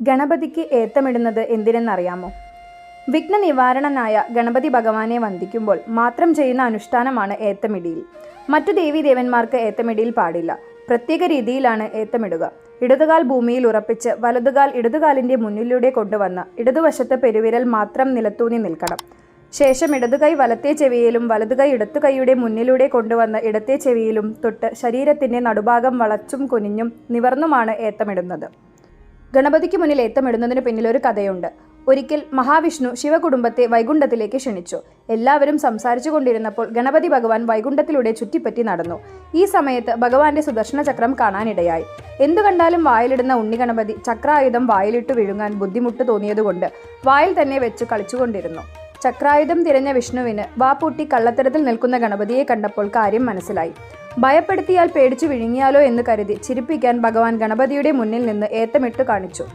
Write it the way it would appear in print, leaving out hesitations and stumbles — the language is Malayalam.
ഗണപതിക്ക് ഏത്തമിടുന്നത് എന്തിനെന്നറിയാമോ? വിഘ്ന നിവാരണനായ ഗണപതി ഭഗവാനെ വന്ദിക്കുമ്പോൾ മാത്രം ചെയ്യുന്ന അനുഷ്ഠാനമാണ് ഏത്തമിടിയിൽ. മറ്റു ദേവീദേവന്മാർക്ക് ഏത്തമിടിയിൽ പാടില്ല. പ്രത്യേക രീതിയിലാണ് ഏത്തമിടുക. ഇടതുകാൽ ഭൂമിയിൽ ഉറപ്പിച്ച് വലതുകാൽ ഇടതുകാലിൻ്റെ മുന്നിലൂടെ കൊണ്ടുവന്ന് ഇടതുവശത്ത് പെരുവിരൽ മാത്രം നിലത്തൂന്നി നിൽക്കണം. ശേഷം ഇടതുകൈ വലത്തെ ചെവിയിലും വലതുകൈ ഇടത്തുകൈയുടെ മുന്നിലൂടെ കൊണ്ടുവന്ന് ഇടത്തെ ചെവിയിലും തൊട്ട് ശരീരത്തിൻ്റെ നടുഭാഗം വളച്ചും കുനിഞ്ഞും നിവർന്നുമാണ് ഏത്തമിടുന്നത്. ഗണപതിക്ക് മുന്നിൽ ഏത്തമിടുന്നതിന് പിന്നിലൊരു കഥയുണ്ട്. ഒരിക്കൽ മഹാവിഷ്ണു ശിവകുടുംബത്തെ വൈകുണ്ഠത്തിലേക്ക് ക്ഷണിച്ചു. എല്ലാവരും സംസാരിച്ചു കൊണ്ടിരുന്നപ്പോൾ ഗണപതി ഭഗവാൻ വൈകുണ്ഠത്തിലൂടെ ചുറ്റിപ്പറ്റി നടന്നു. ഈ സമയത്ത് ഭഗവാന്റെ സുദർശന ചക്രം കാണാനിടയായി. എന്തു കണ്ടാലും വായിലിടുന്ന ഉണ്ണി ഗണപതി ചക്രായുധം വായിലിട്ടു വിഴുങ്ങാൻ ബുദ്ധിമുട്ട് തോന്നിയതുകൊണ്ട് വായിൽ തന്നെ വെച്ച് കളിച്ചുകൊണ്ടിരുന്നു. ചക്രായുധം തിരഞ്ഞ വിഷ്ണുവിന് വാപ്പൂട്ടി കള്ളത്തരത്തിൽ നിൽക്കുന്ന ഗണപതിയെ കണ്ടപ്പോൾ കാര്യം മനസ്സിലായി. ഭയപ്പെടുത്തിയാൽ പേടിച്ചു വിഴുങ്ങിയാലോ എന്ന് കരുതി ചിരിപ്പിക്കാൻ ഭഗവാൻ ഗണപതിയുടെ മുന്നിൽ നിന്ന് ഏത്തമിട്ടു കാണിച്ചു.